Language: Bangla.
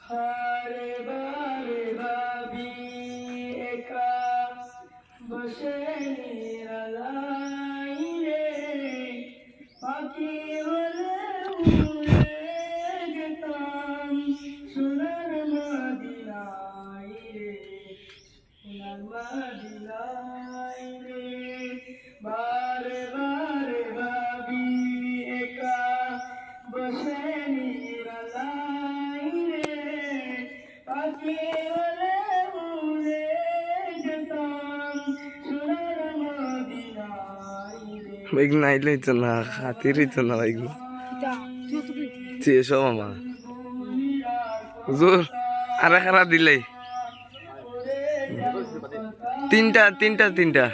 হারে বারে ভাবি একা বসে নিরালাই রে, পাখি হলে উড়ে যেতাম সোনার মদিনায় রে, সোনার মদিনায় রে। বারে বারে ভাবি একা বসে নিরালাই রে, পাখি হলে উড়ে যেতাম সোনার মদিনায় রে। বাইক নাইলেই তো না, খাতিরই তো না বাইক এসো মামা হুজুর আর খারা দিলে তিনটা তিনটা তিনটা